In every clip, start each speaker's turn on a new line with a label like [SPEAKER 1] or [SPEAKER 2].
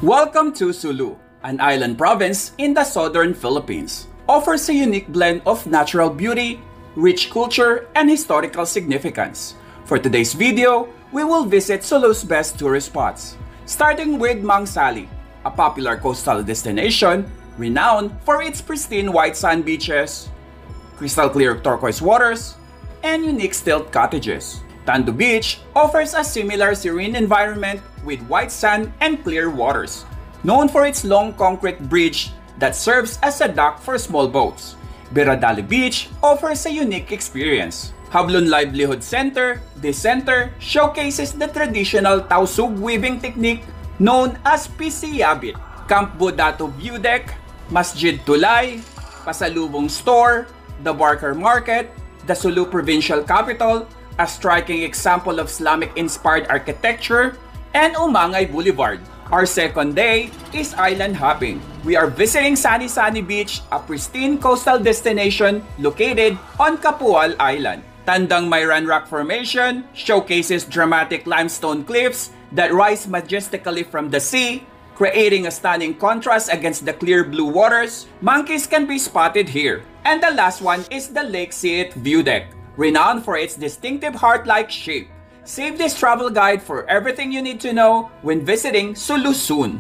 [SPEAKER 1] Welcome to Sulu, an island province in the southern Philippines. Offers a unique blend of natural beauty, rich culture, and historical significance. For today's video, we will visit Sulu's best tourist spots, starting with Mang Sali, a popular coastal destination renowned for its pristine white sand beaches, crystal clear turquoise waters, and unique stilt cottages. Tando Beach offers a similar serene environment with white sand and clear waters, known for its long concrete bridge that serves as a dock for small boats. Biradali Beach offers a unique experience. Hablon Livelihood Center, this center showcases the traditional Tausug weaving technique known as Pisiyabit. Camp Bodato View Deck, Masjid Tulay, Pasalubong Store, the Barker Market, the Sulu Provincial Capital, a striking example of Islamic-inspired architecture, and Umangay Boulevard. Our second day is island hopping. We are visiting Sani Sani Beach, a pristine coastal destination located on Capual Island. Tandang Mayran Rock Formation showcases dramatic limestone cliffs that rise majestically from the sea, creating a stunning contrast against the clear blue waters. Monkeys can be spotted here. And the last one is the Lake Siit View Deck, renowned for its distinctive heart-like shape. Save this travel guide for everything you need to know when visiting Sulu soon.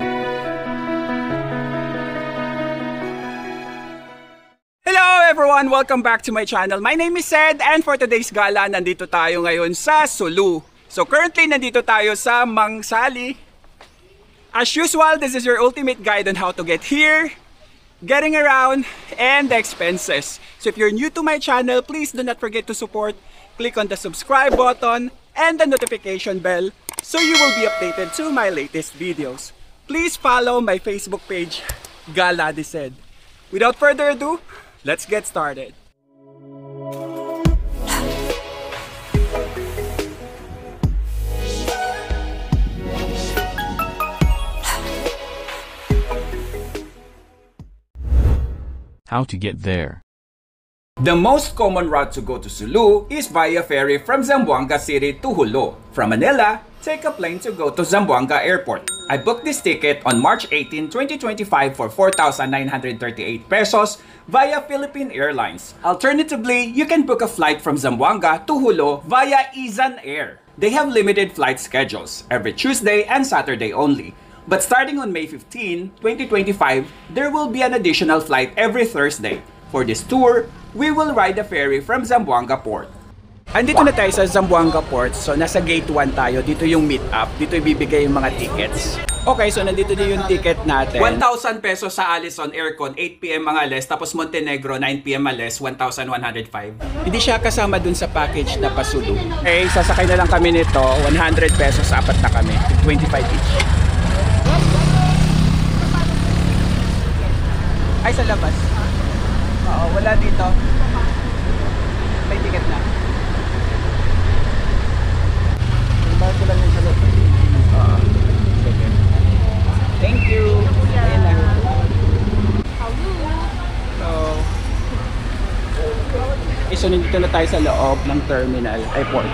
[SPEAKER 1] Hello everyone! Welcome back to my channel. My name is Sed, and for today's gala, nandito tayo ngayon sa Sulu. So currently, nandito tayo sa Mang Sali. As usual, this is your ultimate guide on how to get here, getting around, and the expenses. So if you're new to my channel, please do not forget to support. Click on the subscribe button and the notification bell so you will be updated to my latest videos. Please follow my Facebook page, Gala de Sed. Without further ado, let's get started.
[SPEAKER 2] How to get there.
[SPEAKER 1] The most common route to go to Sulu is via ferry from Zamboanga City to Jolo. From Manila, take a plane to go to Zamboanga Airport. I booked this ticket on March 18, 2025 for 4,938 pesos via Philippine Airlines. Alternatively, you can book a flight from Zamboanga to Jolo via Izan Air. They have limited flight schedules, every Tuesday and Saturday only. But starting on May 15, 2025, there will be an additional flight every Thursday. For this tour, we will ride the ferry from Zamboanga Port. Andito na tayo sa Zamboanga Port, so nasa gate 1 tayo. Dito yung meet up, dito ibibigay yung mga tickets. Okay, so nandito na yung ticket natin. 1,000 pesos sa Allison Aircon, 8 PM ang alis, tapos Montenegro, 9 PM alis, 1,105. Hindi siya kasama dun sa package na Pasulu. Okay, sasakay na lang kami nito, 100 pesos, apat na kami, 25 each. Ay, sa labas. Oo, wala dito. May ticket na. Bakit ko lang yung sa labas? Oo. Sige. Thank you. Ayan lang. So, nandito na tayo sa loob ng terminal, ay port.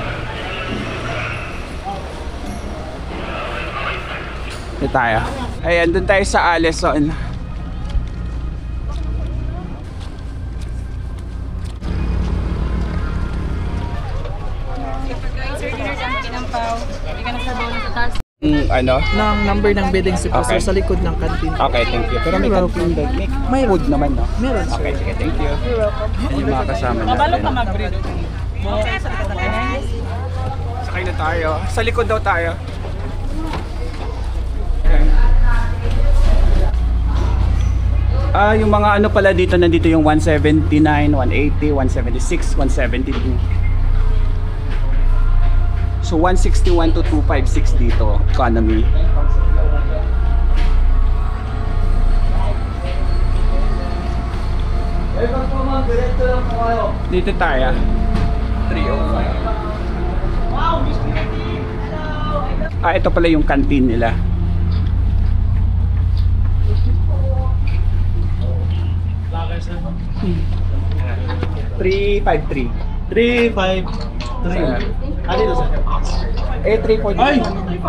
[SPEAKER 1] Dito tayo. Ayan, dun tayo sa Allison. Ano?
[SPEAKER 3] Ng number ng bidding si Pastor sa likod ng kantin.
[SPEAKER 1] Okay, thank you. Pero may canteen bag. May food naman, no?
[SPEAKER 3] Meron, sir.
[SPEAKER 1] Okay, sige, thank you. You're welcome. Yan yung mga kasama natin.
[SPEAKER 3] Mabalo ka mag-breed.
[SPEAKER 1] Sakay na tayo. Sa likod daw tayo. Yung mga ano pala dito, nandito yung 179, 180, 176, 172. So 161 to 256 dito, economy. Dito tayo. 305. Ito pala yung canteen nila. 353.
[SPEAKER 3] 353. Ano yun, sir?
[SPEAKER 1] Eh, 340.
[SPEAKER 4] Ay!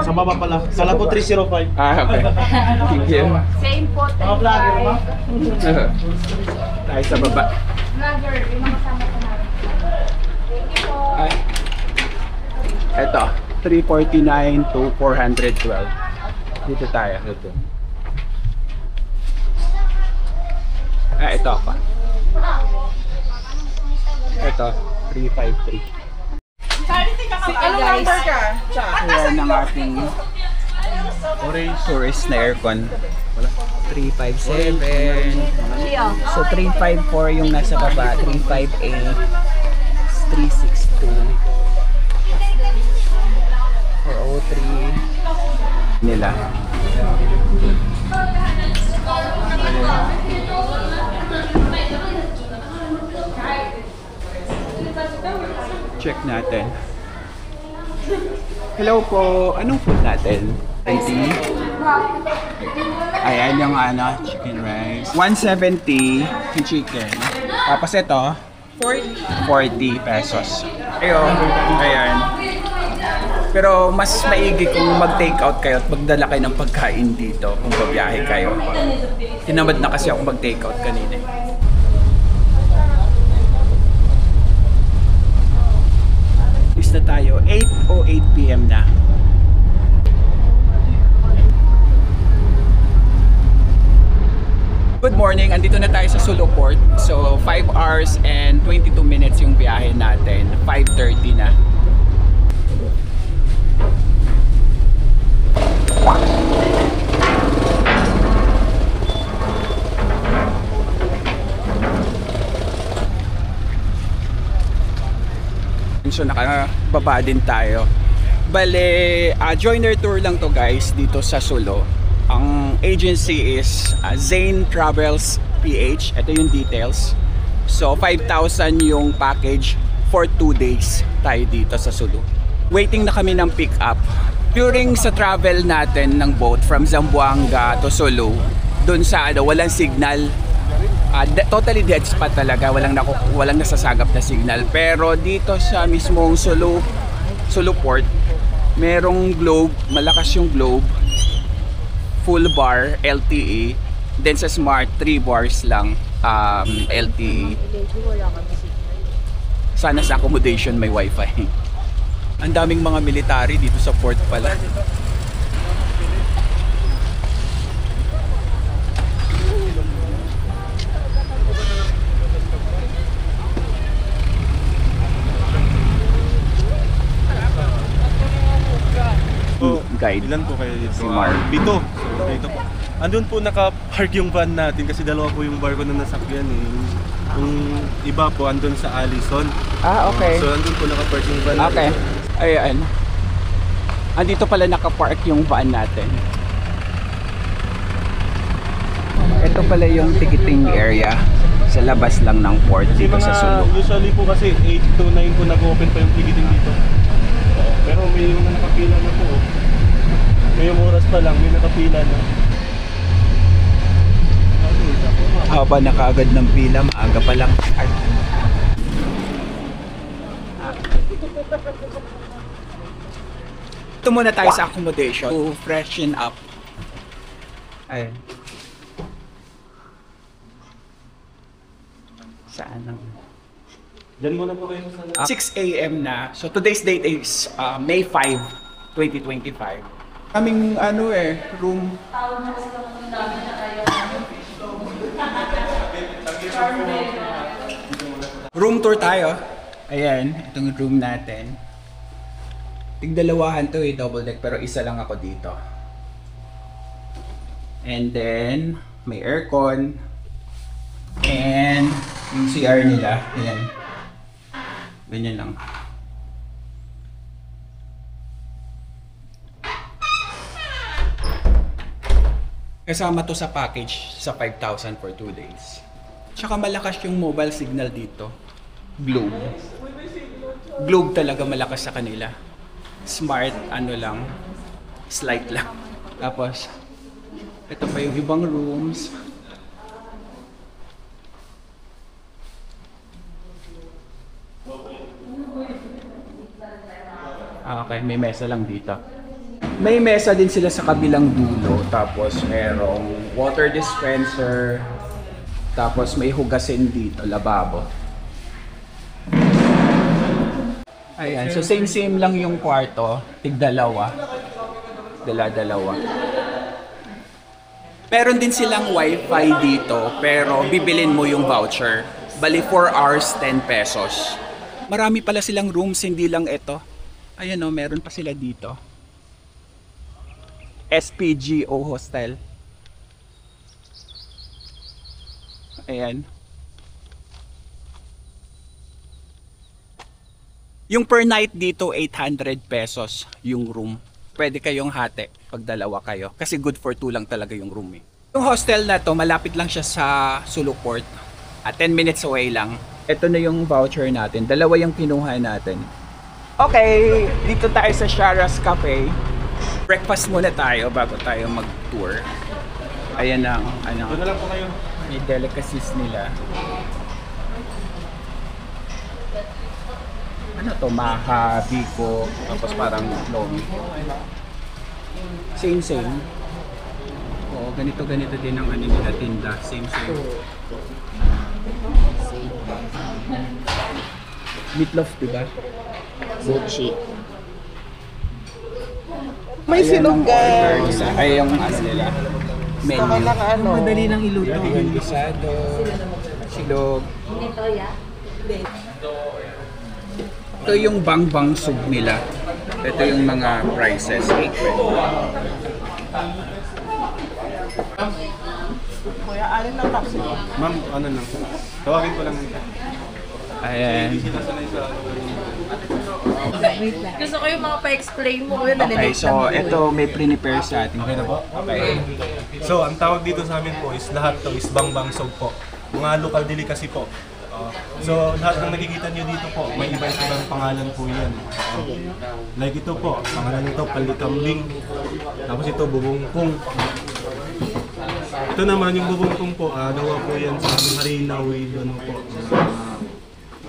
[SPEAKER 4] Sa baba pala. Kala ko 305.
[SPEAKER 1] Ah, okay. Thank you.
[SPEAKER 5] Same po,
[SPEAKER 4] Mga vlogger ba?
[SPEAKER 1] Tayo sa baba.
[SPEAKER 5] Vlogger, yung mga kasama ko namin. Thank you po.
[SPEAKER 1] Ay. Ito, 349 to 412. Dito tayo. Dito. Ah, ito ako. Ito, 353.
[SPEAKER 3] Anong number ka?
[SPEAKER 1] Ayan ang ating tourist na aircon. 357. So 354 yung nasa baba, 358, 362, 403 nila. Check natin. Hello po. Anong food natin? Tea? Ayan yung chicken rice. 170 yung chicken. Tapos ito, 40 pesos. Ayun. Ayan. Pero mas maigi kung mag-take out kayo at magdala kayo ng pagkain dito kung babiyahe kayo. Tinamad na kasi ako mag-take out kanina. Is na tayo. 8:08 PM na. Good morning, andito na tayo sa Sulu Port. So 5 hours and 22 minutes yung biyahe natin. 5:30 na. So nakababa din tayo. Bale, joiner tour lang to guys dito sa Sulu. Ang agency is Zane Travels PH. Ito yung details. So 5,000 yung package for 2 days tayo dito sa Sulu. Waiting na kami ng pick up. During sa travel natin ng boat from Zamboanga to Sulu, dun sa walang signal. Totally dead spot talaga, walang nasasagap na signal. Pero dito sa mismong Sulu Port, merong globe, malakas yung globe, full bar LTE, then sa Smart 3 bars lang LTE. Sana sa accommodation may wifi. Ang daming mga military dito sa port pala. Guide.
[SPEAKER 4] Ilan po kayo dito?
[SPEAKER 1] Si Mark.
[SPEAKER 4] Dito. So, dito po. Andun po naka-park yung van natin kasi dalawa po yung barko na nasakyan eh. Yung iba po andun sa Allison.
[SPEAKER 1] Ah, okay.
[SPEAKER 4] So andun po naka-park yung van
[SPEAKER 1] Okay.
[SPEAKER 4] natin.
[SPEAKER 1] Ayan. Andito pala nakapark yung van natin. Ito pala yung ticketing area sa labas lang ng port
[SPEAKER 4] Kasi
[SPEAKER 1] dito sa Sulu.
[SPEAKER 4] usually po kasi 8 to 9 po nag-open pa yung ticketing dito. Pero may yung nakapila na po. Ngayong oras pa lang, may nakapila na.
[SPEAKER 1] Haba na kaagad ng pila, maaga pa lang. Ay. Ito muna tayo sa accommodation to freshen up. Ayan. Saan ang...
[SPEAKER 4] Diyan muna po kayo sa
[SPEAKER 1] 6 AM na. So today's date is May 5, 2025. Kaming room. Room tour tayo. Ayan, itong room natin. Tigdalawahan to double deck pero isa lang ako dito. And then may aircon and yung CR nila, ayan. Ganyan lang. Kasama to sa package sa 5,000 for 2 days. Tsaka malakas yung mobile signal dito. Globe. Globe talaga malakas sa kanila. Smart, lang, slight lang. Tapos, ito pa yung ibang rooms. Okay. Okay, may mesa lang dito. May mesa din sila sa kabilang dulo. Tapos merong water dispenser. Tapos may hugasin dito, lababo. Ayan, so same lang yung kwarto. Tig-dalawa. Dala-dalawa. Meron din silang wifi dito, pero bibilin mo yung voucher. Bali 4 hours, 10 pesos. Marami pala silang rooms, hindi lang ito. Ayan o, meron pa sila dito. SPGO Hostel. Ayan. Yung per night dito, 800 pesos yung room. Pwede kayong hati pag dalawa kayo. Kasi good for 2 lang talaga yung room eh. Yung hostel na to, malapit lang siya sa Suluport. 10 minutes away lang. Ito na yung voucher natin. Dalawa yung kinuha natin. Okay, dito tayo sa Shara's Cafe. Breakfast muna tayo bago tayo mag-tour. Ayan ang ano.
[SPEAKER 4] Doon na lang po kayo.
[SPEAKER 1] May delicacies nila. Ano to? Maha, biko, tapos parang lomi. Same. Oo, ganito din ang ano nila tinda. Same. Meatloaf, diba?
[SPEAKER 3] Sushi. May silonggan.
[SPEAKER 1] Ay, yung ano nila. Menu.
[SPEAKER 3] Saka lang ano.
[SPEAKER 1] Madali lang iluto. Yung gisado, silog. Ito yung bang soup nila. Ito yung mga prices.
[SPEAKER 3] Kuya, alin na taxi?
[SPEAKER 4] Ma'am, ano lang. Tawagin ko lang.
[SPEAKER 1] Ayan.
[SPEAKER 5] Gusto ko yung mga pa-explain mo. Yun,
[SPEAKER 1] Okay, so ito may prepare sa ating.
[SPEAKER 4] Okay na po? Okay. So, ang tawag dito sa amin po is lahat to is bang soup po. Mga local delicacy po. So, lahat ng nakikita nyo dito po, may iba-ibang pangalan po yan. Like ito po, pangalan nito palikambing. Tapos ito, bubungkong. Ito naman, yung bubungkong po, gawa po yan sa harina with ano po.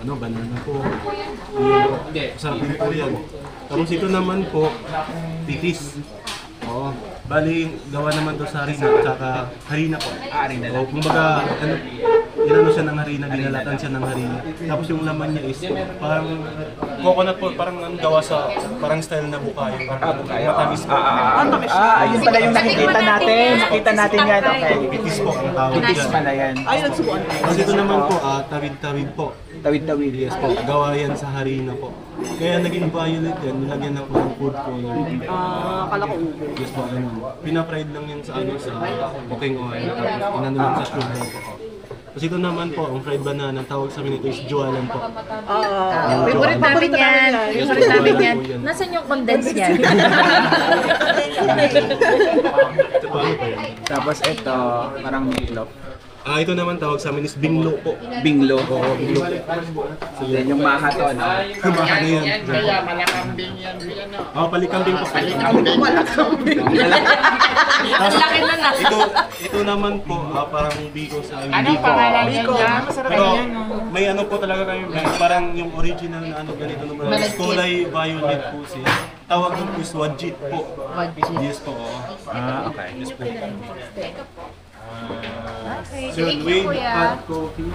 [SPEAKER 4] Banana po. Masarap din po yan. Tapos ito naman po, pitis. Oo. Bali, gawa naman to sa harina, tsaka harina po.
[SPEAKER 1] Harina lang.
[SPEAKER 4] Kumbaga, inano siya ng harina, binalatan siya ng harina. Tapos yung laman niya is parang coconut po, parang gawa sa parang style na bukayo. Matamis po.
[SPEAKER 1] Ayun pala yung nakikita natin. Nakita natin yan. Okay.
[SPEAKER 4] Pitis po ang tawag
[SPEAKER 1] Pitis
[SPEAKER 4] dyan.
[SPEAKER 1] pala yan.
[SPEAKER 3] Ay, nagsubuan.
[SPEAKER 4] Tapos ito naman po, tawid-tawid po.
[SPEAKER 1] Tawid-tawid.
[SPEAKER 4] Yes po, gawa yan sa harina po. Kaya naging violet yan, nilagyan na po ng food color.
[SPEAKER 3] Akala ko ubo.
[SPEAKER 4] Yes po, ganun. Pina-fried lang yan sa cooking oil. Tapos inano lang sa sugar po. Tapos ito naman po, ang fried banana, tawag sa amin ito is jualan po.
[SPEAKER 5] Favorite namin yan. Favorite namin yan. Nasaan yung condense yan?
[SPEAKER 4] Ito po, ano po yan?
[SPEAKER 1] Tapos ito, parang meatloaf.
[SPEAKER 4] Ito naman tawag sa amin is binglo po.
[SPEAKER 1] Binglo.
[SPEAKER 4] Oo, binglo po. So
[SPEAKER 1] Then yung maha to, no?
[SPEAKER 4] Maha na yan.
[SPEAKER 3] Kaya malakambing yan.
[SPEAKER 4] Palikambing po.
[SPEAKER 3] Malakambing.
[SPEAKER 5] Laki na na.
[SPEAKER 4] Ito naman po, parang biko sa amin.
[SPEAKER 3] Anong pangalan yan dyan? Masarap
[SPEAKER 4] Pero
[SPEAKER 3] yan.
[SPEAKER 4] may ano po talaga kami, parang yung original na ano ganito naman. Kulay violet po siya. Tawag doon po is wajit po.
[SPEAKER 5] Wajit.
[SPEAKER 4] Yes po, oo.
[SPEAKER 1] Okay.
[SPEAKER 4] Yes po.
[SPEAKER 5] Okay,
[SPEAKER 4] So,
[SPEAKER 5] thank you,
[SPEAKER 4] with
[SPEAKER 5] kuya.
[SPEAKER 4] hot coffee.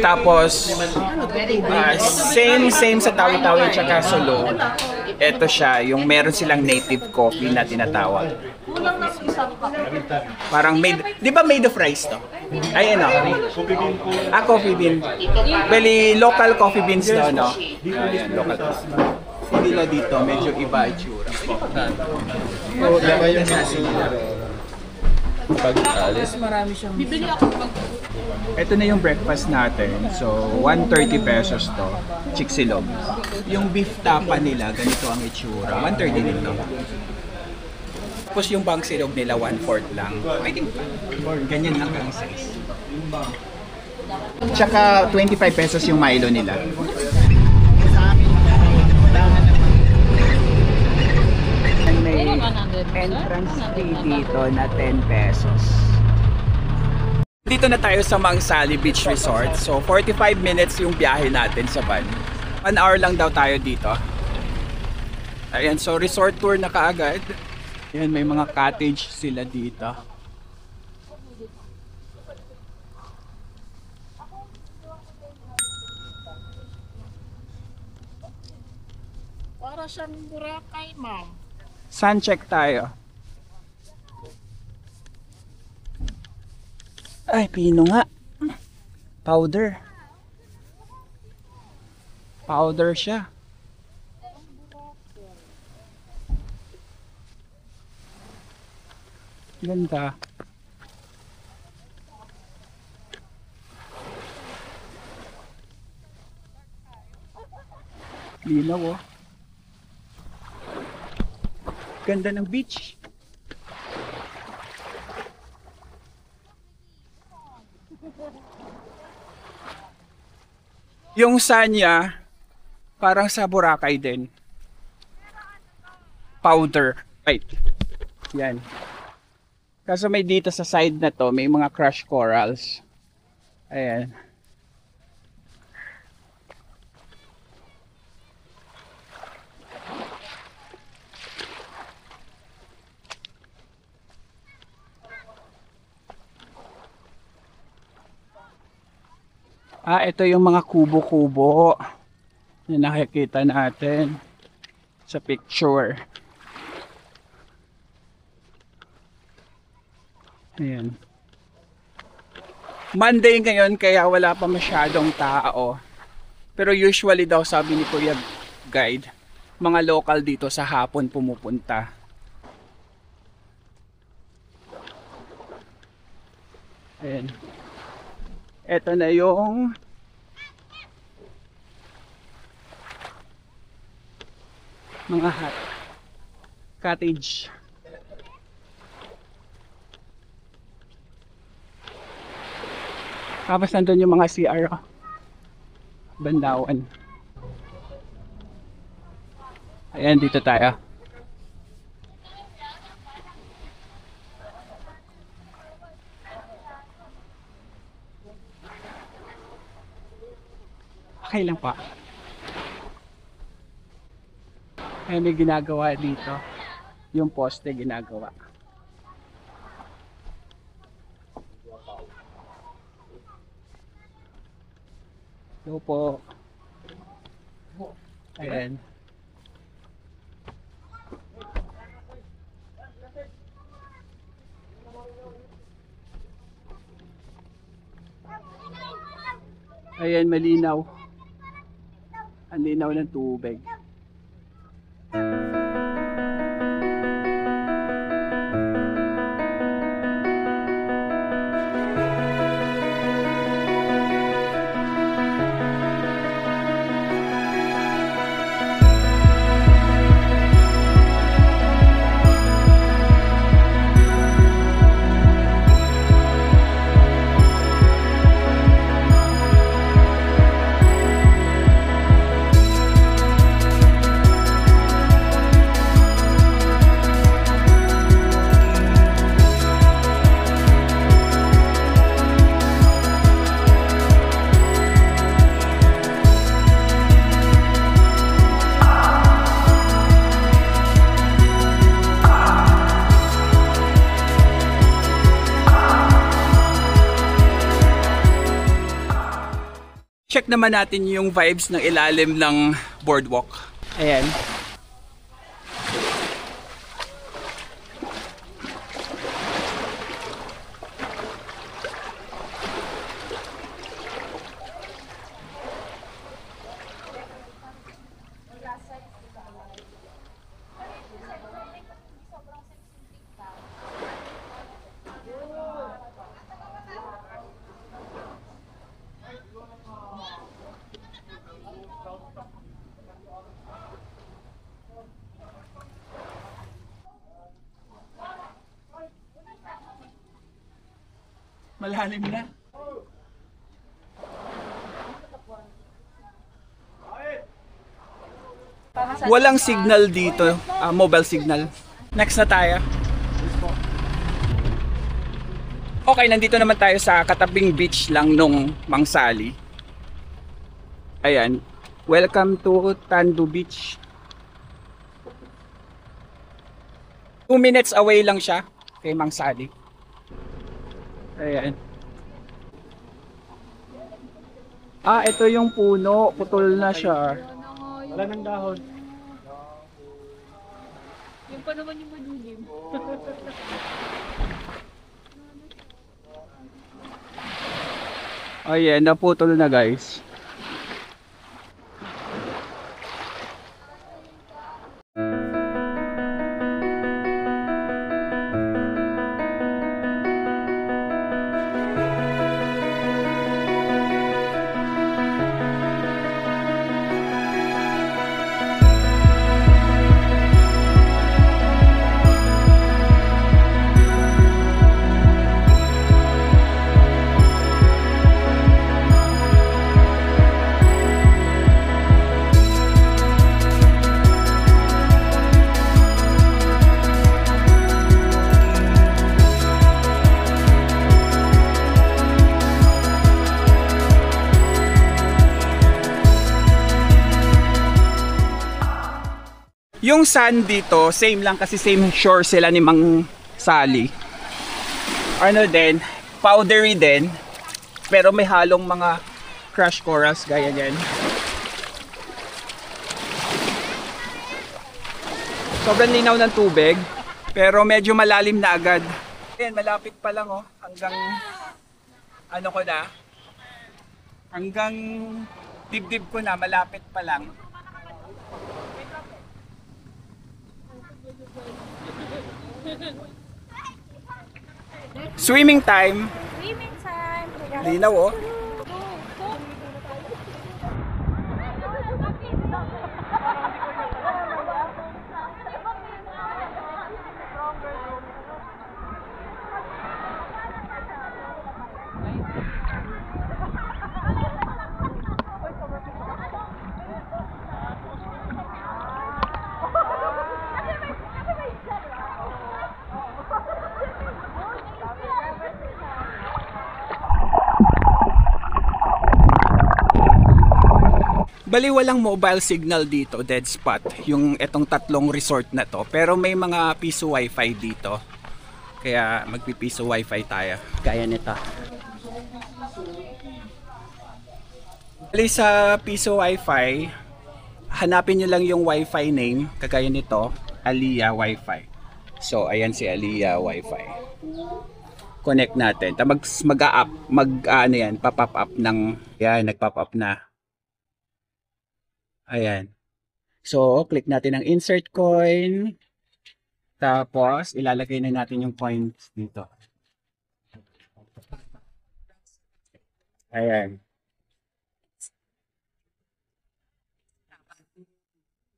[SPEAKER 1] Tapos,
[SPEAKER 5] Very good.
[SPEAKER 1] same sa tawi-tawi tsaka solo. Ito siya, yung meron silang native coffee na tinatawag.
[SPEAKER 5] Kulang ng isang cup.
[SPEAKER 1] Parang made, di ba made of rice to? Ay ano?
[SPEAKER 4] Coffee bean po.
[SPEAKER 1] Coffee bean. Bali, local coffee beans to, no? Ayan, local coffee. Hindi na dito, medyo iba itsura.
[SPEAKER 4] Oo, diba yung pag-alis?
[SPEAKER 5] Bibili ako pag...
[SPEAKER 1] Ito na yung breakfast natin. So, 130 pesos to. Chiksilog. Yung beef tapa nila, ganito ang itsura. 130 din to. Tapos yung bang silog nila, 1/4 lang. Pwedeng pa. Ganyan lang ang size. Tsaka 25 pesos yung Milo nila. May entrance fee dito na 10 pesos. Dito na tayo sa Mangsali Beach Resort. So 45 minutes yung biyahe natin sa van. 1 hour lang daw tayo dito. Ayan, so resort tour na kaagad. Ayan, may mga cottage sila dito.
[SPEAKER 3] Para siyang Boracay, ma'am.
[SPEAKER 1] Sun check tayo. Ay, pino nga. Powder. Powder siya. Ganda. Linaw oh. Ganda ng beach. Yung sanya, parang sa Boracay din. Powder. Right. Yan. Kaso may dito sa side na to, may mga crushed corals. Ayan. Ito yung mga kubo-kubo na nakikita natin sa picture. Ayan. Monday ngayon kaya wala pa masyadong tao. Pero usually daw sabi ni Kuya Guide, mga local dito sa hapon pumupunta. Ayan. Ito na yung mga hut. Cottage. Tapos nandun yung mga CR. Bandawan. Ayan, dito tayo. Okay lang pa. Ay, may ginagawa dito. Yung poste ginagawa. Hello po. Ayan. Ayan, malinaw. Ang linaw ng tubig. Check naman natin yung vibes ng ilalim ng boardwalk. Ayan. Malalim na. Walang signal dito, mobile signal. Next na tayo. Okay, nandito naman tayo sa katabing beach lang nung Mangsali. Ayan. Welcome to Tandu Beach. 2 minutes away lang siya kay Mang Sally. Ayan. Ito yung puno. Putol na siya.
[SPEAKER 4] Wala nang dahon.
[SPEAKER 5] Yung pa naman yung madulim.
[SPEAKER 1] Ayan, naputol na guys. Yung sand dito, same lang kasi same shore sila ni Mang Sally. Ano din, powdery din, pero may halong mga crush corals gaya yan. Sobrang linaw ng tubig, pero medyo malalim na agad. Ayan, malapit pa lang oh, hanggang ano ko na, hanggang dibdib ko na, malapit pa lang. Swimming time.
[SPEAKER 5] Swimming time.
[SPEAKER 1] Linaw oh. Bali walang mobile signal dito, dead spot, yung etong tatlong resort na to. Pero may mga piso wifi dito. Kaya magpipiso wifi tayo. Kaya nito. Bali sa piso wifi, hanapin nyo lang yung wifi name, kagaya nito, Aliyah Wifi. So ayan si Aliyah Wifi. Connect natin. Ano yan, pop-up up ng, yan, nag-pop up na. Ayan. So, click natin ang insert coin. Tapos, ilalagay na natin yung coins dito. Ayan.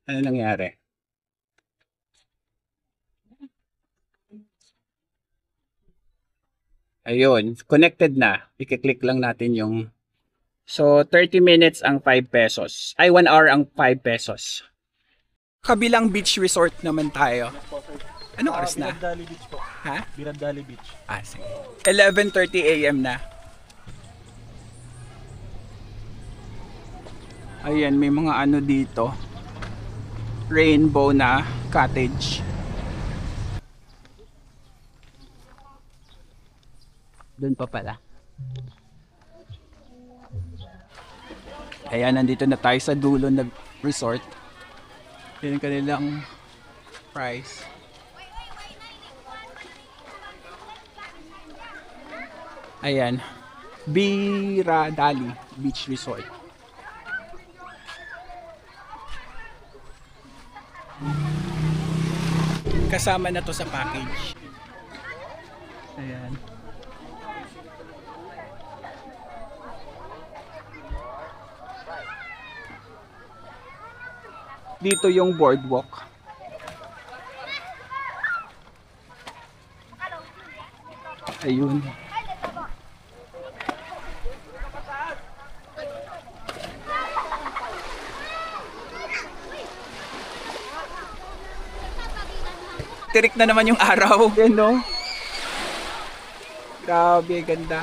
[SPEAKER 1] Ano nangyari? Ayun. Connected na. I-click lang natin yung... So, 30 minutes ang 5 pesos. Ay, 1 hour ang 5 pesos. Kabilang beach resort naman tayo. Anong oras na?
[SPEAKER 4] Biradali Beach po.
[SPEAKER 1] Ha?
[SPEAKER 4] Biradali Beach.
[SPEAKER 1] Sige. 11:30 AM na. Ayan, may mga ano dito. Rainbow na cottage. Doon pa pala. Ayan, nandito na tayo sa dulo ng resort. Yan ang kanilang price. Ayan, Biradali Beach Resort. Kasama na to sa package. Ayan. Dito yung boardwalk. Ayun. Tirik na naman yung araw. Yan no? Grabe, ganda.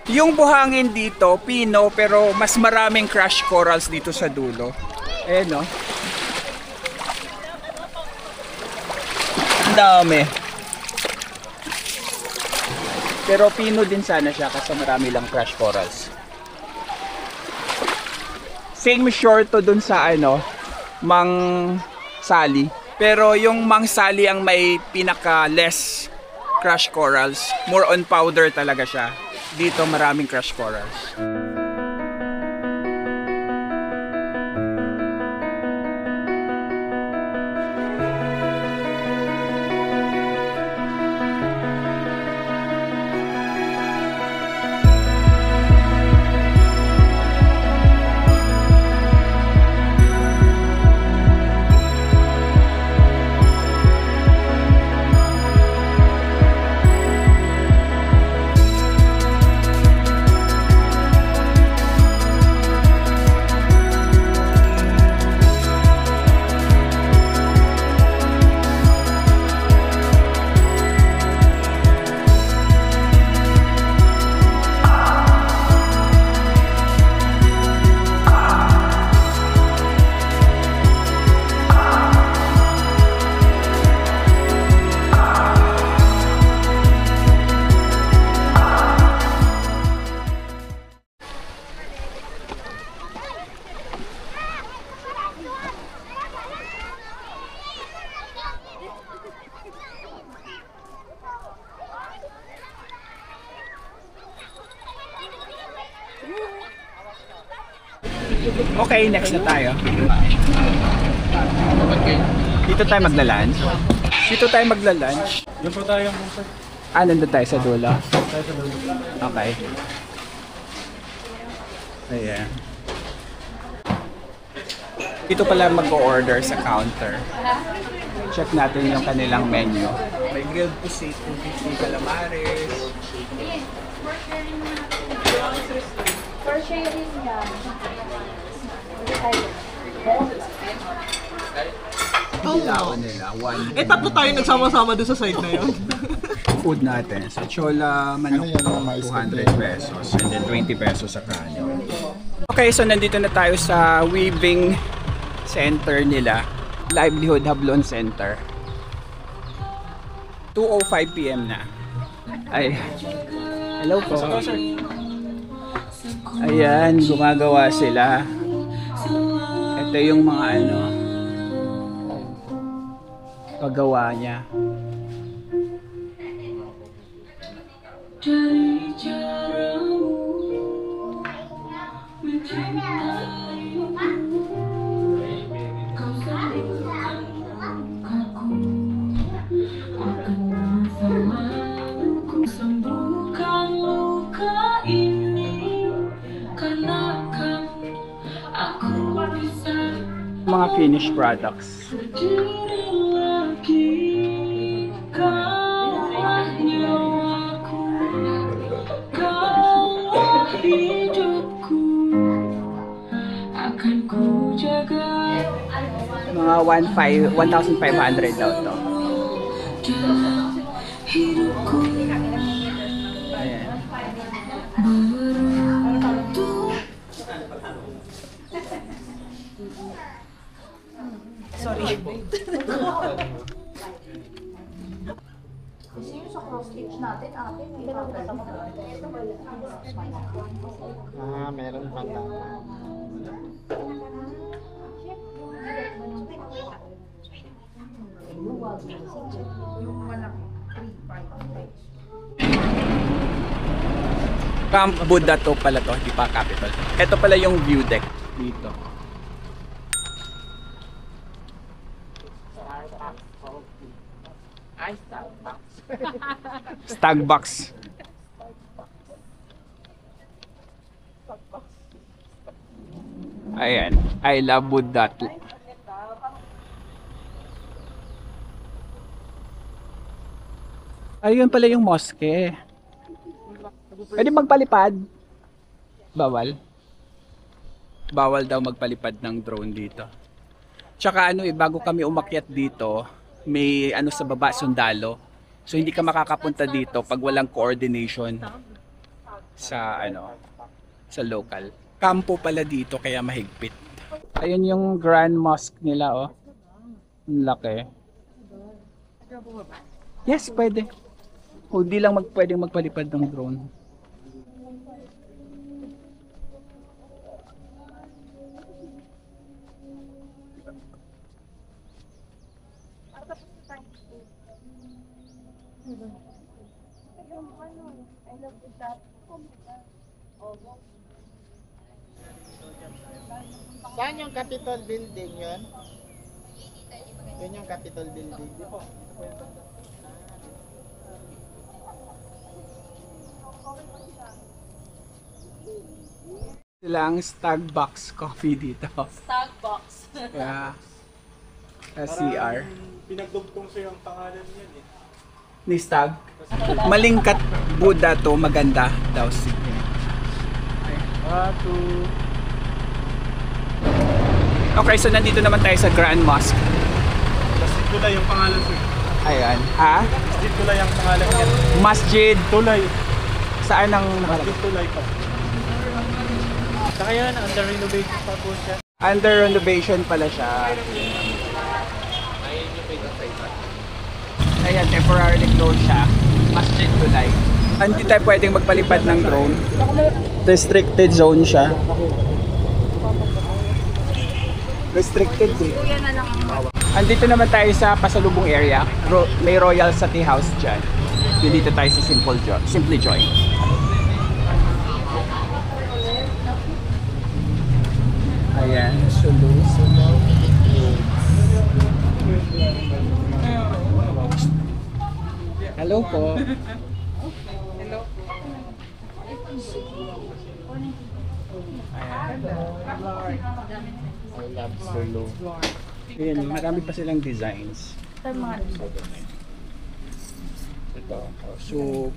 [SPEAKER 1] Yung buhangin dito, pino, pero mas maraming crush corals dito sa dulo. Ayan, no? Ang dami. Pero pino din sana siya kasi marami lang crush corals. Same shore to dun sa ano, Mang Sali. Pero yung Mang Sali ang may pinaka less crush corals. More on powder talaga siya. Dito maraming crush corals. Okay, next na tayo. Dito tayo magla-lunch. Dito tayo magla-lunch.
[SPEAKER 4] Doon po tayo yung sir.
[SPEAKER 1] Nandun tayo sa dulo.
[SPEAKER 4] Tayo sa dulo.
[SPEAKER 1] Okay. Ayan. Dito pala mag-order sa counter. Check natin yung kanilang menu. May grilled pusit, 250 calamares.
[SPEAKER 5] For sharing yan.
[SPEAKER 1] Bilao nila.
[SPEAKER 6] Tatlo tayo nagsama-sama doon sa side na yun.
[SPEAKER 1] Food natin. Sa Chola Manok, 200 pesos. And then 20 pesos sa kanin. Okay, so nandito na tayo sa weaving center nila. Livelihood Hablon Center. 2:05 PM na. Ay. Hello po. Ayan, gumagawa sila. Ito yung mga ano, paggawa niya. Mga finished products. Mga 1,500 daw to. Ayan.
[SPEAKER 5] Sorry. Kasi yung sa cross-stitch natin, ate, may
[SPEAKER 3] Meron pang
[SPEAKER 1] Camp Buddha to pala to, di pa Capitol. Ito pala yung view deck dito. Starbucks. Ayan, I love Buddha too. Ayun pala yung mosque. Pwede magpalipad? Bawal? Bawal daw magpalipad ng drone dito. Tsaka ano bago kami umakyat dito, may ano sa baba, sundalo. So hindi ka makakapunta dito pag walang coordination. sa sa local. Kampo pala dito kaya mahigpit. Ayun yung Grand Mosque nila, oh. Ang laki. Yes, pwede. O di lang pwedeng magpalipad ng drone.
[SPEAKER 3] Saan yung Capitol Building yun? Yun yung Capitol Building. Di po.
[SPEAKER 1] Silang Starbucks coffee dito.
[SPEAKER 5] Starbucks.
[SPEAKER 1] Kaya CR.
[SPEAKER 4] Pinagdugtong sa'yo ang pangalan niyan eh.
[SPEAKER 1] Ni Stag. Malingkat Buddha to, maganda daw si. Okay, so nandito naman tayo sa Grand Mosque.
[SPEAKER 4] Masjid Tulay yung pangalan sir.
[SPEAKER 1] Ayan. Ha?
[SPEAKER 4] Masjid Tulay ang pangalan niyan.
[SPEAKER 1] Masjid.
[SPEAKER 4] Tulay.
[SPEAKER 1] Saan ang
[SPEAKER 4] Masjid Tulay pa. Saka yan, under renovation pa po siya.
[SPEAKER 1] under renovation pala siya. Ayan, temporarily closed siya. Masjid Tulay. Hindi tayo pwedeng magpalipad ng drone. Restricted zone siya. Restricted eh.
[SPEAKER 5] Kuya na lang ang
[SPEAKER 1] Andito naman tayo sa pasalubong area. May Royal sa Tea House dyan. Dito tayo sa Simply Joy. Ayan, Sulu. Hello po. Hello po.
[SPEAKER 3] I love Solo.
[SPEAKER 1] Ayan, marami pa silang designs. Ito, soup.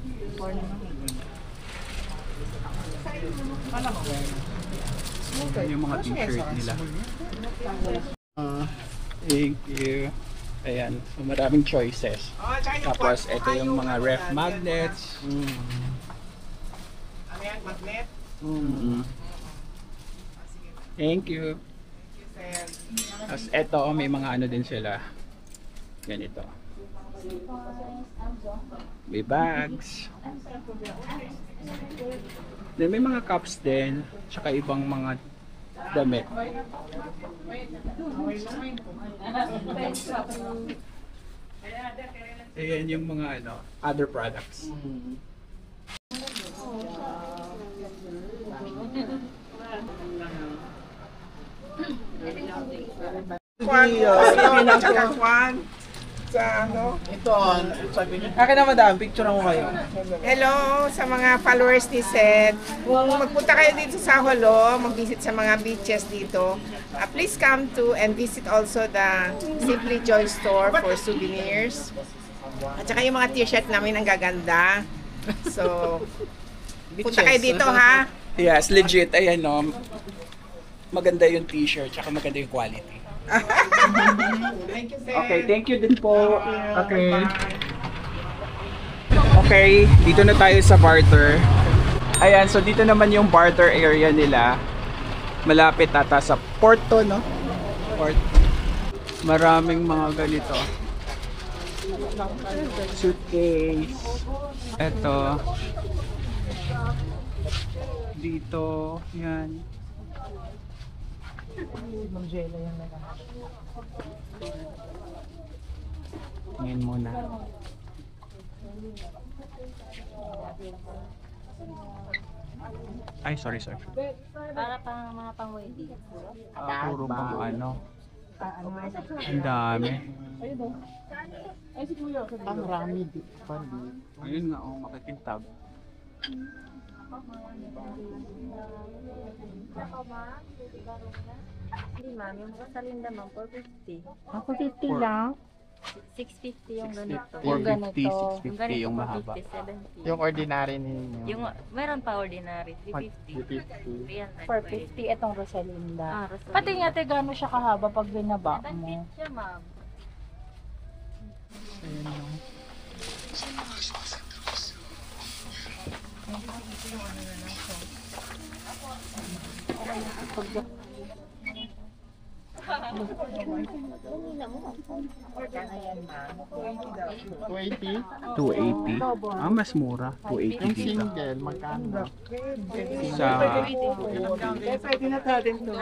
[SPEAKER 1] Ayan yung mga t-shirt nila. Thank you. Ayan, so maraming choices. Tapos ito yung mga ref magnets.
[SPEAKER 3] Ano yan? Magnet?
[SPEAKER 1] Thank you. Tapos ito, may mga ano din sila. Ganito. May bags. Then may mga cups din. Tsaka ibang mga damit. Ayan yung mga ano, other products.
[SPEAKER 3] Ito on.
[SPEAKER 7] Akin na madam, picture mo kayo.
[SPEAKER 8] Hello sa mga followers ni Seth. Kung magpunta kayo dito sa Holo, mag-visit sa mga beaches dito, please come to and visit also the Simply Joy store for souvenirs. At saka yung mga t-shirt namin ang gaganda. So, punta kayo dito ha.
[SPEAKER 1] Yes, legit. Ayan no. Maganda yung t-shirt, tsaka maganda yung quality.
[SPEAKER 8] Thank you, Seth.
[SPEAKER 1] Okay, thank you din po. Okay. Okay, dito na tayo sa barter. Ayan, so dito naman yung barter area nila. Malapit ata sa port to, no? Port. Maraming mga ganito. Suitcase. Eto. Dito. Yan. Ngayon muna. Ay, sorry.
[SPEAKER 5] para pang mga pang-wedding.
[SPEAKER 1] Puro pang ano. Ang dami.
[SPEAKER 3] Ang rami dito.
[SPEAKER 1] Ayun nga, oh, makikintab.
[SPEAKER 5] Hindi ma'am, yung kasalinda ma'am, 450.
[SPEAKER 8] Ako 50 lang.
[SPEAKER 5] 650 yung ganito.
[SPEAKER 1] 450, 650 yung mahaba.
[SPEAKER 5] 450, 70.
[SPEAKER 3] Yung ordinary ninyo.
[SPEAKER 5] Yung, meron pa ordinary, 350.
[SPEAKER 3] 350.
[SPEAKER 5] 300.
[SPEAKER 8] 450 itong Rosalinda.
[SPEAKER 5] Rosalinda.
[SPEAKER 8] Pati nga te gano'n siya kahaba pag binaba
[SPEAKER 5] Tan
[SPEAKER 8] mo.
[SPEAKER 5] feet siya ma'am.
[SPEAKER 1] $280. Ah, mas mura. $280 dito.
[SPEAKER 3] Single, magkano?
[SPEAKER 1] Sa
[SPEAKER 6] Pwede na natin to.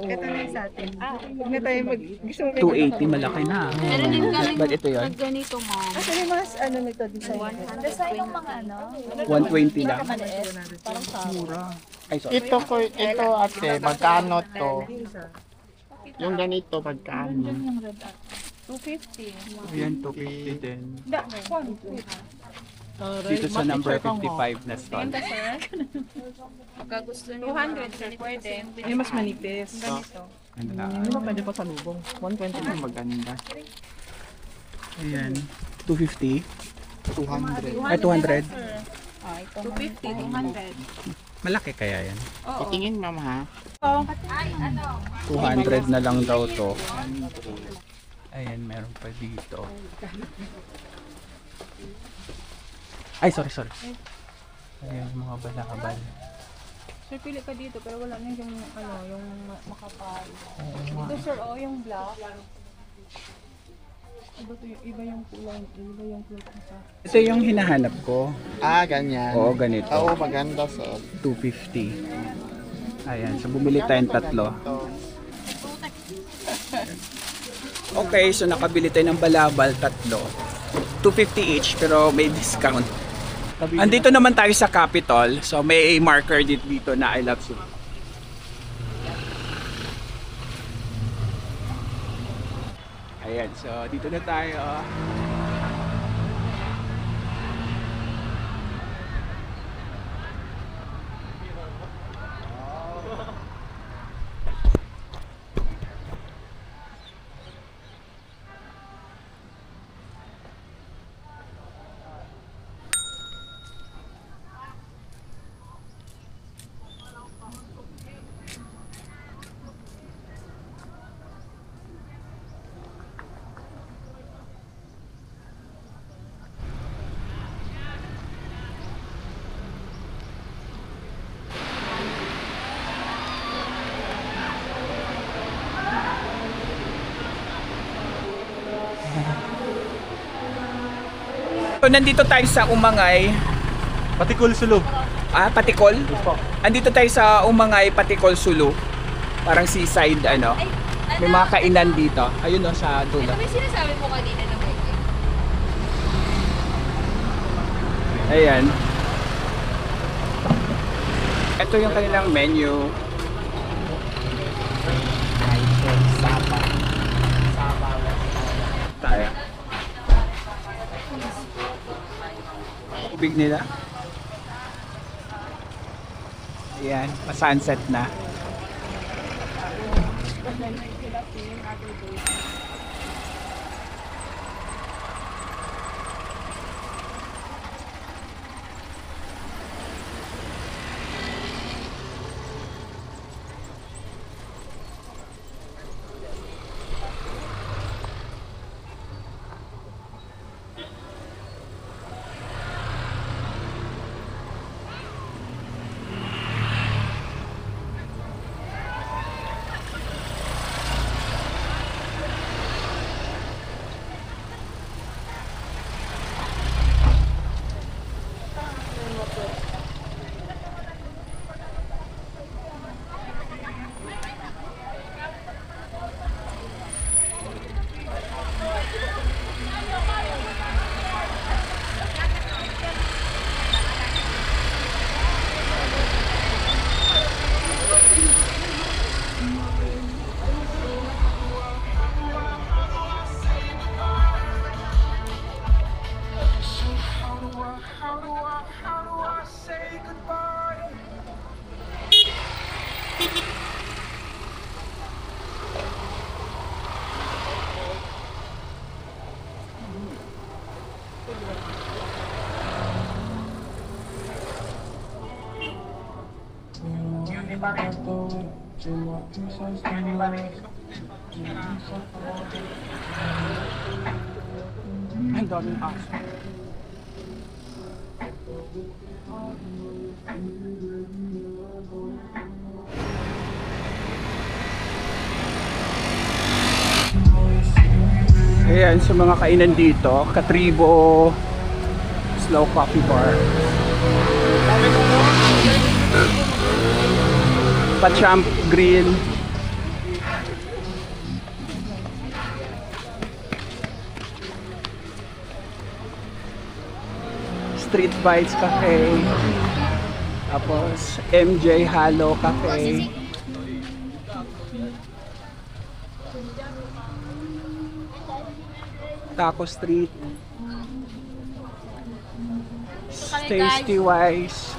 [SPEAKER 6] Ito na yung sa atin. Huwag na tayo gusto mo
[SPEAKER 1] 280, malaki na.
[SPEAKER 9] Meron din kami
[SPEAKER 1] Ba't ito yun?
[SPEAKER 9] ganito, ma'am.
[SPEAKER 6] Kasi yung mga ano nito design.
[SPEAKER 9] Basta yung mga ano.
[SPEAKER 1] 120 lang.
[SPEAKER 6] Parang sa
[SPEAKER 1] Mura. Ay, sorry.
[SPEAKER 3] Ito ate, magkano to? Yung ganito, magkano?
[SPEAKER 9] 250.
[SPEAKER 1] Ayan, 250 din. Dito sa number 55 na stall.
[SPEAKER 9] Pagka gusto niyo 200 sir, pwede.
[SPEAKER 6] yung mas manipis.
[SPEAKER 9] Ganito.
[SPEAKER 1] Ano na?
[SPEAKER 6] Hindi mo pwede pa sa lubong. 120
[SPEAKER 3] Ito maganda.
[SPEAKER 1] Ayan. 250.
[SPEAKER 3] 200.
[SPEAKER 1] Ay, 200.
[SPEAKER 9] Ah, ito. 250, 200.
[SPEAKER 1] Malaki kaya yan?
[SPEAKER 3] Patingin ma'am ha.
[SPEAKER 1] 200 na lang daw to. Ayan, meron pa dito. Ay, sorry. Ayan, mga balakabal.
[SPEAKER 9] Sir, pili ka dito pero wala na yung ano, yung makapal. Ito sir, yung black. Iba yung kulay sa.
[SPEAKER 1] Ito yung hinahanap ko.
[SPEAKER 3] Ah, ganyan.
[SPEAKER 1] Oo, ganito.
[SPEAKER 3] Oo, maganda sir.
[SPEAKER 1] 250. Ayan, so bumili tayong tatlo. Okay, so nakabili tayo ng balabal tatlo. 250 each pero may discount. Andito naman tayo sa Capitol. So may marker dito na I love you. Ayan, so dito na tayo. So nandito tayo sa Umangay.
[SPEAKER 4] Patikul Sulu.
[SPEAKER 1] Ah, Patikol? Andito tayo sa Umangay, Patikol, Sulu. Parang seaside ano. May mga kainan dito. Ayun o, sa dulo.
[SPEAKER 9] Ito may sinasabi mo kanina na burger.
[SPEAKER 1] Ayan. Ito yung kanilang menu. Tayo. Ubig nila. Ayan, pa-sunset na. Ang daming aso. Ayan, sa mga kainan dito, Katribo Slow Coffee Bar, Pachamp Grill, Street Bites Cafe, tapos MJ Halo Cafe, Taco Street, Tasty Wise,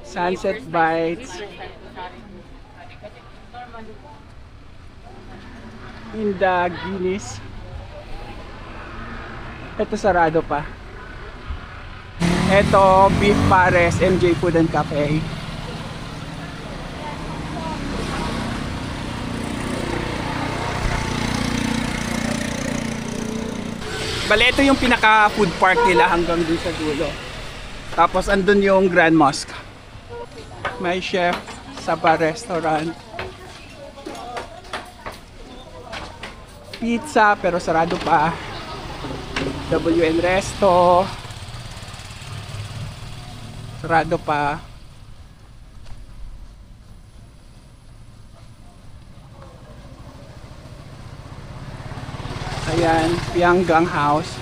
[SPEAKER 1] Sunset Bites, Inda Guinness. Ito sarado pa. Ito Beef Pares, MJ Food and Cafe. Bale, ito yung pinaka food park nila hanggang dun sa dulo. Tapos andun yung Grand Mosque. May chef sa bar restaurant. Pizza pero sarado pa. WN Resto. Sarado pa. Ayan, Pianggang House.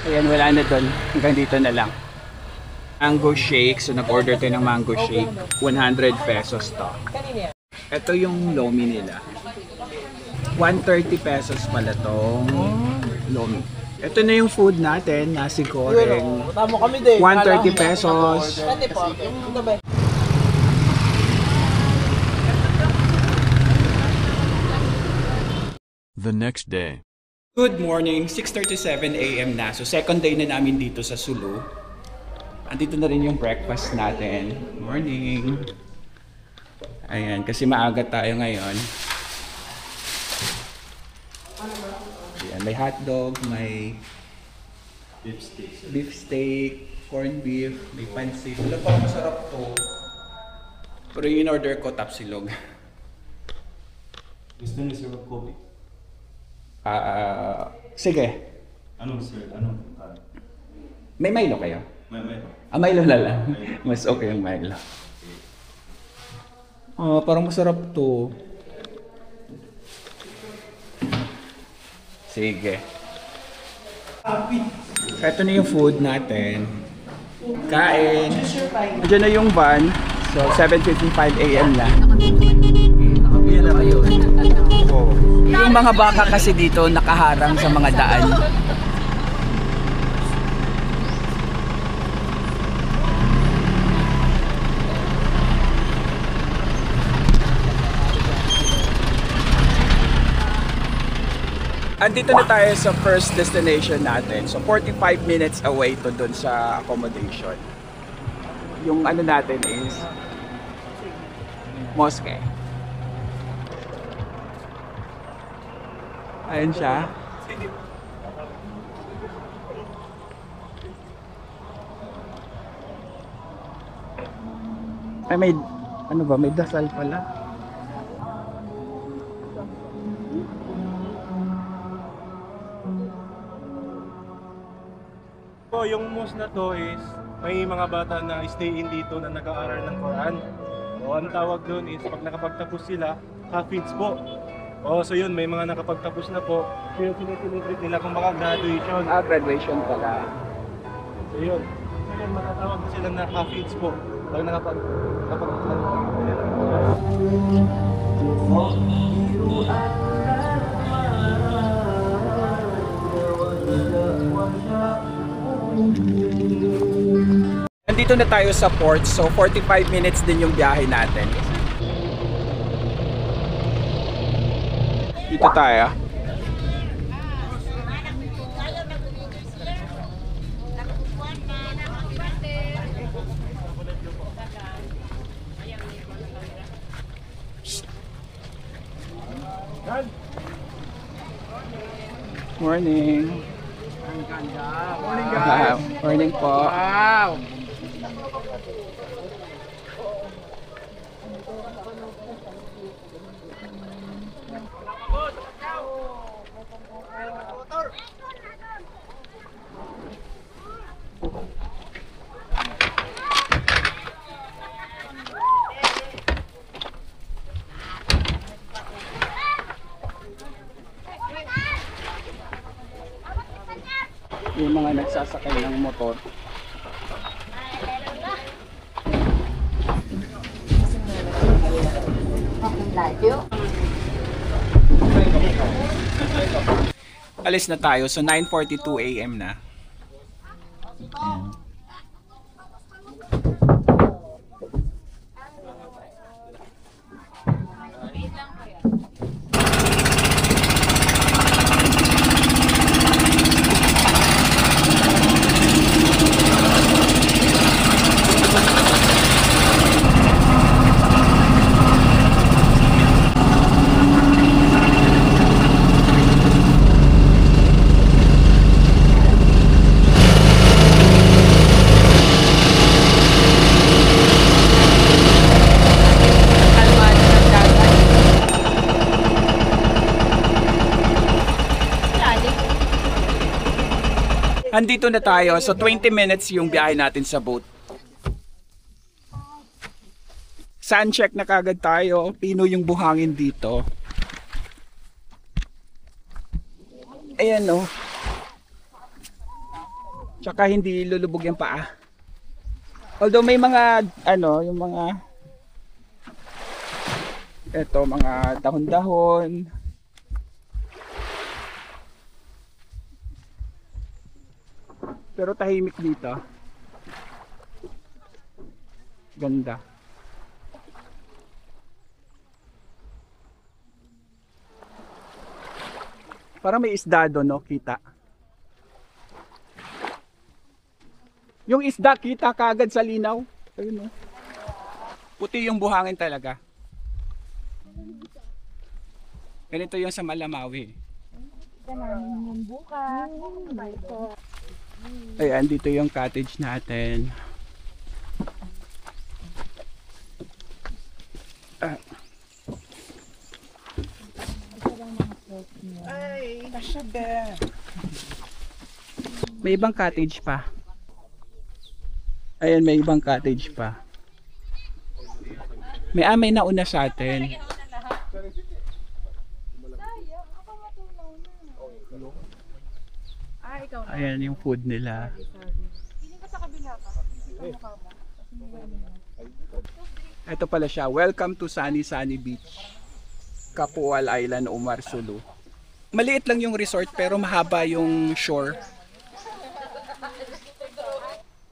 [SPEAKER 1] Ayan, wala na doon. Hanggang dito na lang. Mango shake. So, nag-order tayo ng mango shake. 100 pesos to. Ito yung lomi nila. 130 pesos pala tong lomi. Ito na yung food natin. Nasi goreng. 130 pesos.
[SPEAKER 2] The next day.
[SPEAKER 1] Good morning, 6:37 AM na. So second day na namin dito sa Sulu. Andito na rin yung breakfast natin. Morning. Ayan, kasi maaga tayo ngayon. Ayan, may hotdog, may beef steak, corned beef, may pancit. Wala pa masarap to. Pero yung in-order ko, tapsilog.
[SPEAKER 4] Gusto niyo sir mag-coffee?
[SPEAKER 1] Sige.
[SPEAKER 4] Anong sir? Anong?
[SPEAKER 1] May Milo kayo?
[SPEAKER 4] May.
[SPEAKER 1] Milo na lang. Mas okay yung Milo. Parang masarap to. Sige. Ito na yung food natin. Kain. Diyan na yung van. So, 7:55 AM na. Yan na kayo. Yung mga baka kasi dito nakaharang sa mga daan. Andito na tayo sa first destination natin. So 45 minutes away to dun sa accommodation. Yung ano natin is mosque. Ayan siya. Ay, may ano ba? May dasal pala.
[SPEAKER 4] So, yung mosque na to is may mga bata na stay in dito na nag-aaral ng Quran. O ang tawag doon is pag nakapagtapos sila, hafiz po. O so yun, may mga nakapagtapos na po. Pero tinitreat nila kung baka graduation.
[SPEAKER 1] Graduation pala.
[SPEAKER 4] So yun. Ngayon matatawag sila na hafiz po. Pag nakapagtapos na.
[SPEAKER 1] Nandito na tayo sa port, so 45 minutes din yung biyahe natin. Dito tayo. Morning.
[SPEAKER 7] Ang ganda. Morning guys.
[SPEAKER 1] Morning po.
[SPEAKER 7] Wow.
[SPEAKER 1] Yung mga nagsasakay ng motor. Alis na tayo, so 9:42 AM na. Ayan. Andito na tayo, so 20 minutes yung biyahe natin sa boat. Sun check na kagad tayo, pino yung buhangin dito. Ayan o. Tsaka hindi lulubog yung paa. Although may mga, yung mga, eto, mga dahon-dahon. Pero tahimik dito. Ganda. Parang may isda doon, no? Kita. Yung isda, kita kaagad sa linaw. Ayun, no? Puti yung buhangin talaga. Ganito yung sa Malamawi. Ayan, dito yung cottage natin. May ibang cottage pa. Ayan, may ibang cottage pa. May nauna sa atin. Ayan yung food nila. Ito pala siya. Welcome to Sunny Beach, Capual Island, Umar Sulu. Maliit lang yung resort pero mahaba yung shore.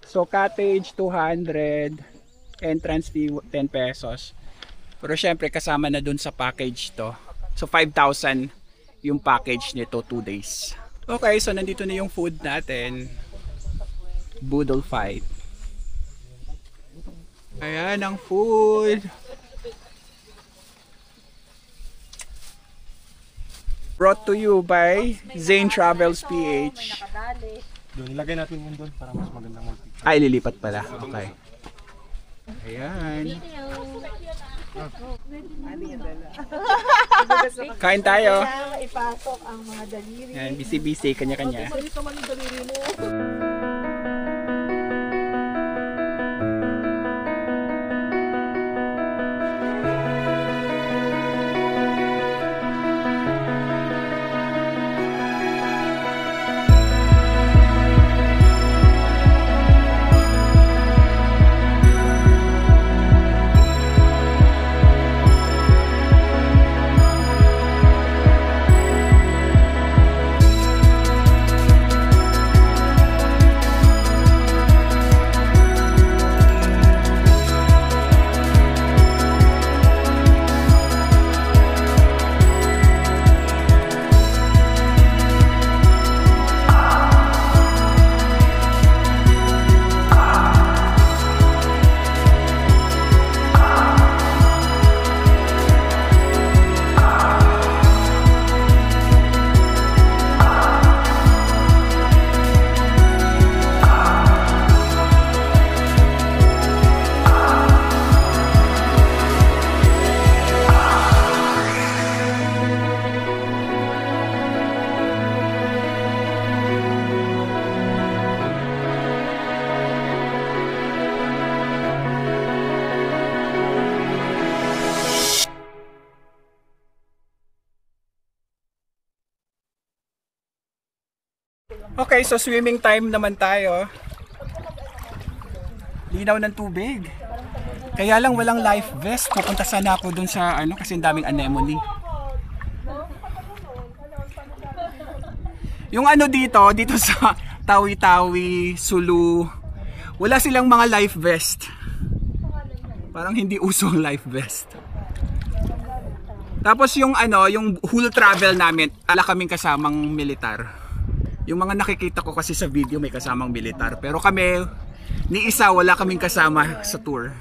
[SPEAKER 1] So cottage 200, entrance fee 10 pesos. Pero syempre kasama na dun sa package to. So 5,000 yung package nito 2 days. Okay, so nandito na yung food natin. Boodle fight. Ayan ang food. Brought to you by Zane Travels PH.
[SPEAKER 4] Doon, ilagay natin yun doon para mas magandang mag-picture.
[SPEAKER 1] Ay, lilipat pala. Okay. Ayan. Kain tayo.
[SPEAKER 6] Ipasok ang mga daliri.
[SPEAKER 1] Ayan, busy-busy, kanya-kanya.
[SPEAKER 6] Dito man yung daliri mo.
[SPEAKER 1] Okay, so swimming time naman tayo. Linaw ng tubig. Kaya lang walang life vest. Pupunta sana ako dun sa ano kasi daming anemone. Yung ano dito sa Tawi-Tawi, Sulu, wala silang mga life vest. Parang hindi uso ang life vest. Tapos yung ano, yung whole travel namin, wala kaming kasamang militar. Yung mga nakikita ko kasi sa video may kasamang militar, pero kami ni isa wala kaming kasama sa tour.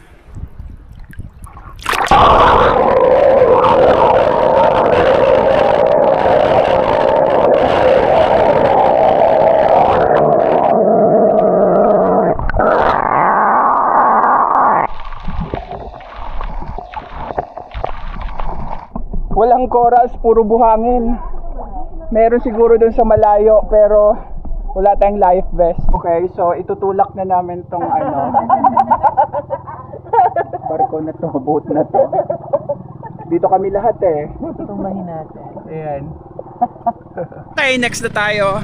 [SPEAKER 1] Walang corals, puro buhangin. Meron siguro dun sa malayo pero wala tayong life vest. Okay, so itutulak na namin tong ano barko na to, boat na to. Dito kami lahat eh.
[SPEAKER 3] Tumahin natin.
[SPEAKER 1] Ayan. Okay, next na tayo.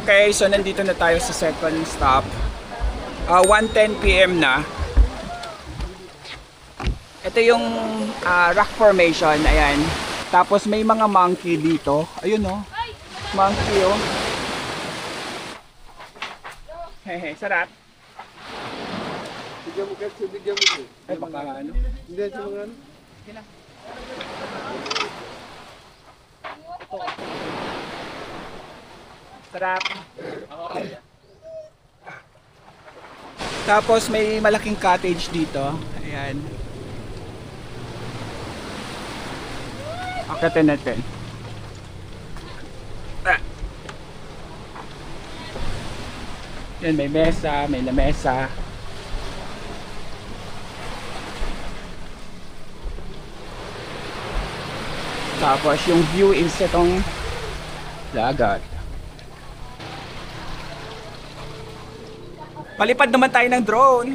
[SPEAKER 1] Okay, so nandito na tayo sa second stop. 1:10 PM na. Ito yung rock formation, ayan. Tapos may mga monkey dito. Ayun oh. Monkey oh. Hehe, sarap.
[SPEAKER 7] Bigyan mo kasi, bigyan mo.
[SPEAKER 1] Ay, baka ano.
[SPEAKER 7] Hindi, sa mga ano.
[SPEAKER 1] Sarap. Tapos may malaking cottage dito. Ayan. Akitin natin. Yan, may mesa, may lamesa. Tapos yung view is itong dagat. Palipad naman tayo ng drone.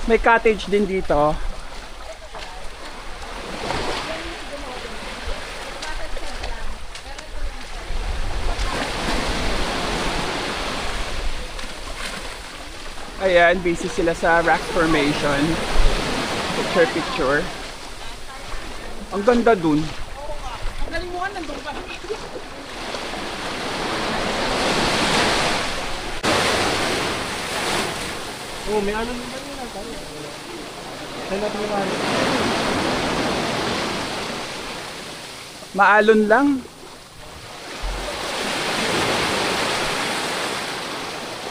[SPEAKER 1] May cottage din dito. Ayan, busy sila sa rock formation. Picture. Ang ganda dun.
[SPEAKER 4] Oh, may ano naman yun lang tayo. Saan natin yung ano?
[SPEAKER 1] Maalon lang.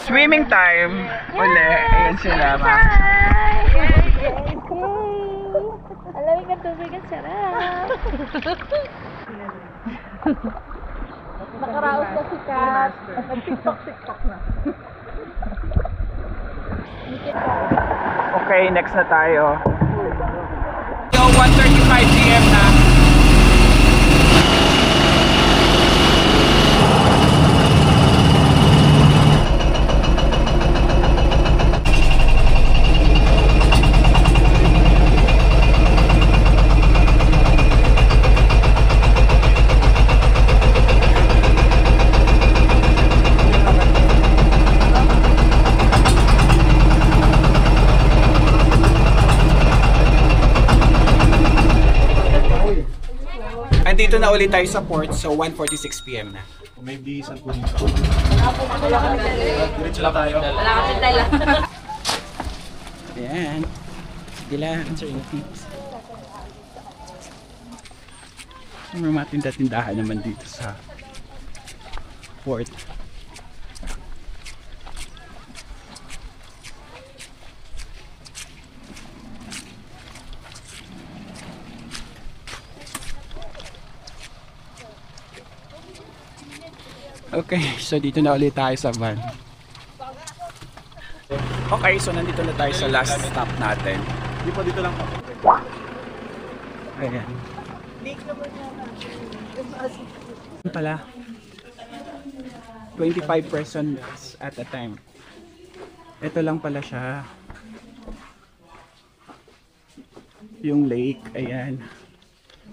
[SPEAKER 1] Swimming time. Uli. Ayan sila.
[SPEAKER 5] Alamig ang tubig at sarap. Nakaraos na si Kat. Nag-tiktok na.
[SPEAKER 1] Okay, next na tayo. Yo, 1:35 PM na. Andito na ulit tayo sa port, so 1:46 PM na.
[SPEAKER 4] May bisan po dito. Diretso lang tayo.
[SPEAKER 5] Wala kami dala.
[SPEAKER 1] Ayan. Dila, answer yung tips. May mga tinda-tindahan naman dito sa port. Okay, so dito na ulit tayo sa van. Okay, so nandito na tayo sa last stop natin.
[SPEAKER 4] Hindi po, dito lang po.
[SPEAKER 1] Ayan. Ano pala? 25 persons at a time. Ito lang pala siya. Yung lake, ayan.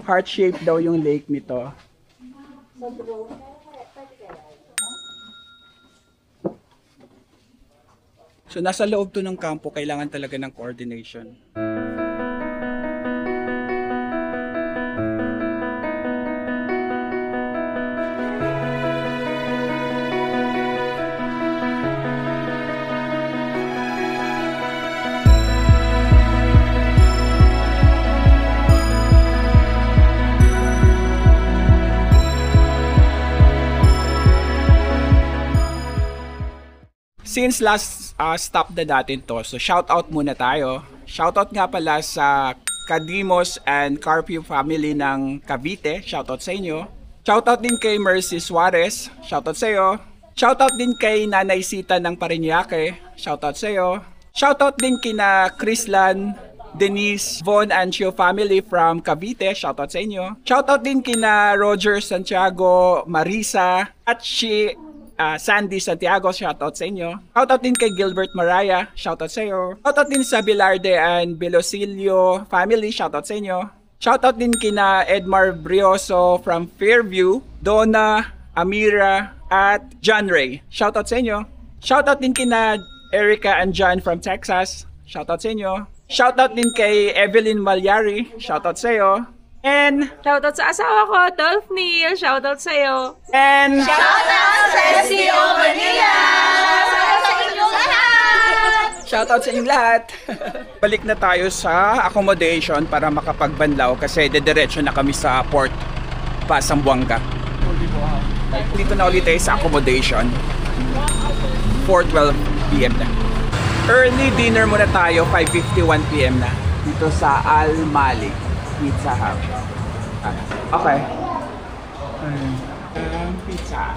[SPEAKER 1] Heart shape daw yung lake nito. So nasa loob to ng kampo, kailangan talaga ng coordination. Since last stop na natin to, so shoutout muna tayo. Shoutout nga pala sa Kadimos and Carpio family ng Cavite. Shoutout sa inyo. Shoutout din kay Mercy Suarez. Shoutout sa iyo. Shoutout din kay Nanay Sita ng Parañaque. Shoutout sa iyo. Shoutout din kina Chrislan, Denise, Von and Chio family from Cavite. Shoutout sa inyo. Shoutout din kina Roger Santiago, Marisa, at Sandy Santiago, shoutout sa inyo. Shoutout din kay Gilbert Maraya, shoutout sa iyo. Shoutout din sa Bilarde and Bilosilio family, shoutout sa inyo. Shoutout din kina Edmar Brioso from Fairview, Donna, Amira, at John Ray, shoutout sa inyo. Shoutout din kina Erica and John from Texas, shoutout sa inyo. Shoutout din kay Evelyn Malyari, shoutout sa iyo. And
[SPEAKER 5] Shoutout sa asawa ko, Dolph Neil. Shoutout sa'yo.
[SPEAKER 1] And
[SPEAKER 5] Shoutout sa SCO Manila! Shoutout sa inyong lahat!
[SPEAKER 1] shoutout sa inyong lahat. Balik na tayo sa accommodation para makapagbanlaw kasi dediretso na kami sa Port Zamboanga. Dito na ulit tayo sa accommodation. 4:12 PM na. Early dinner muna tayo, 5:51 PM na. Dito sa Al Malik Pizza Hut. Okay. Pizza.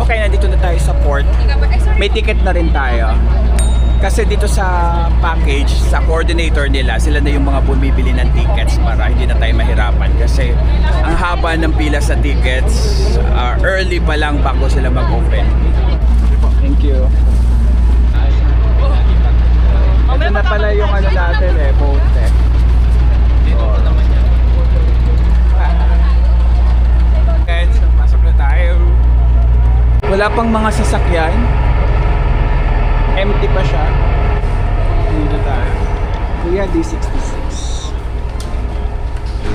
[SPEAKER 1] Okay, nandito na tayo sa port. May ticket na rin tayo. Kasi dito sa package, sa coordinator nila, sila na yung mga bumibili ng tickets para hindi na tayo mahirapan. Kasi ang haba ng pila sa tickets, early pa lang bago sila mag-open. Thank you. Ito na pala yung ano natin boat deck. Okay, so pasok na tayo. Wala pang mga sasakyan. Empty pa siya. Kuya, D66.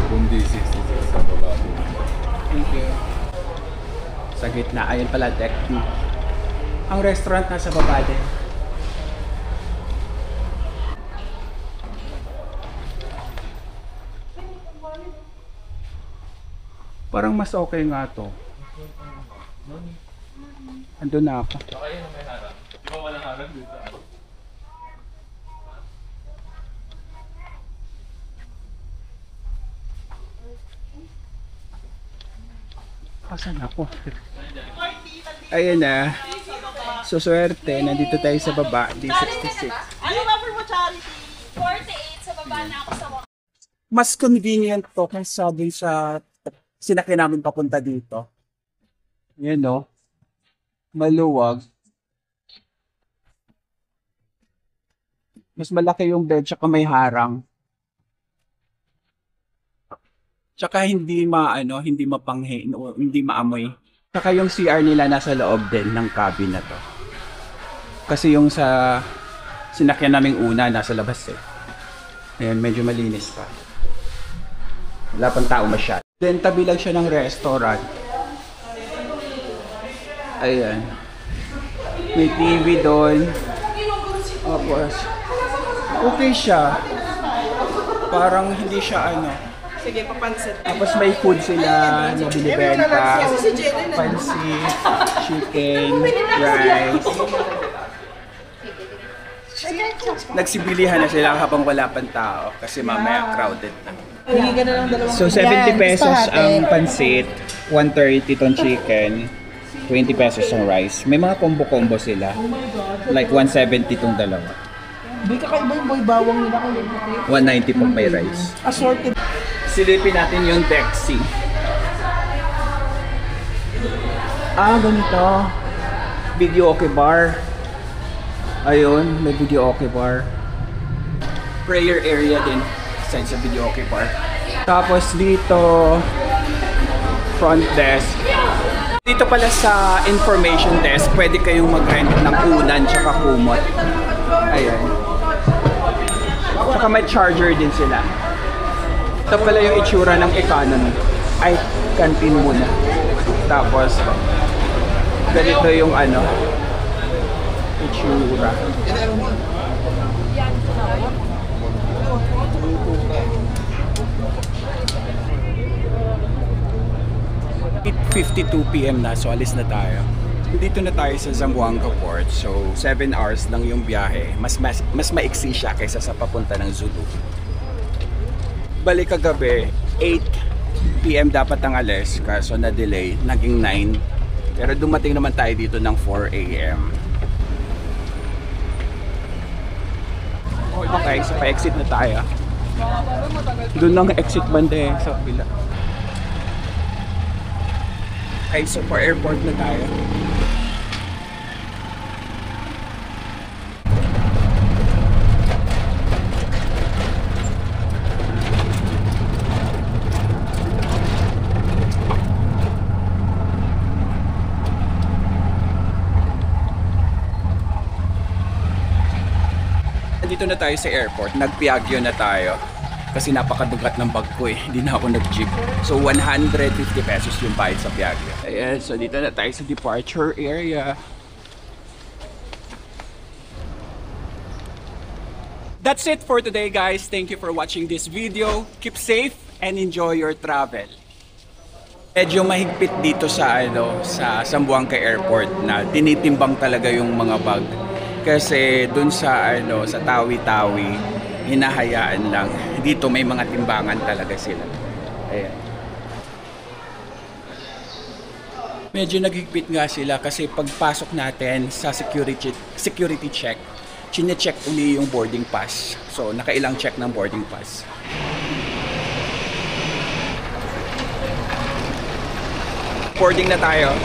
[SPEAKER 7] Kung D66 sa baba po.
[SPEAKER 1] Thank you. Sa gitna, ayun pala, deck 2. Ang restaurant nasa baba din. Parang mas okay nga to. Ando na ako. Asan ako? Ayan na. So swerte, nandito tayo sa baba, D66.
[SPEAKER 5] Ano ba for mo charity? 48 sa baba na ako sa
[SPEAKER 1] Mas convenient to kaysa dun sa sinakyan namin papunta dito. Yan no. Maluwag. Mas malaki yung bed tsaka may harang. Tsaka hindi hindi mapanghe, hindi maamoy. Tsaka yung CR nila nasa loob din ng cabin na to. Kasi yung sa sinakyan naming una nasa labas eh. Ayan, medyo malinis pa. Wala pang tao masyado. Then tabi lang siya ng restaurant. Ayan. May TV doon. Tapos, okay siya. Parang hindi siya
[SPEAKER 8] Sige, papansin.
[SPEAKER 1] Tapos may food sila na binibenta. Pansit, chicken, rice. Nagsibilihan na sila habang wala pang tao kasi mamaya crowded na. So 70 pesos ang pansit, 130 tong chicken, 20 pesos ang rice. May mga combo-combo sila. Like 170 tong dalawa.
[SPEAKER 3] Hindi kakaiba yung boy bawang nila kung
[SPEAKER 1] 190 po may rice.
[SPEAKER 3] assorted.
[SPEAKER 1] Silipin natin yung Dexy. Ganito. Video okay bar. Ayun, may video okay bar. Prayer area din. Aside sa video okay bar. Tapos dito, front desk. Dito pala sa information desk, pwede kayong mag-rent ng unan tsaka kumot. Ayan. Tsaka may charger din sila. Ito pala yung itsura ng economy. Ay, canteen muna. Tapos, ganito yung itsura. 8:52 PM na, so alis na tayo. Dito na tayo sa Zamboanga Port. So 7 hours lang yung biyahe. Mas maiksi siya kaysa sa papunta ng Zulu. Balik kagabi, 8 PM dapat ang alis, kaso na-delay, naging 9. Pero dumating naman tayo dito ng 4 AM. Okay, so pa-exit na tayo. Doon lang exit banda sa pila. Okay, so for airport na tayo. Dito na tayo sa airport, nag-Piaggio na tayo kasi napakadugat ng bag ko eh, hindi na ako nag-jeep. So 150 pesos yung bayad sa Piaggio. Ayan, so dito na tayo sa departure area. That's it for today guys. Thank you for watching this video. Keep safe and enjoy your travel. Medyo mahigpit dito sa sa Zamboanga Airport na tinitimbang talaga yung mga bag. Kasi dun sa sa Tawi-Tawi, hinahayaan lang. Dito may mga timbangan talaga sila. Ayan. Medyo naghigpit nga sila kasi pagpasok natin sa security check, chine-check uli yung boarding pass. So nakailang check ng boarding pass. Boarding na tayo.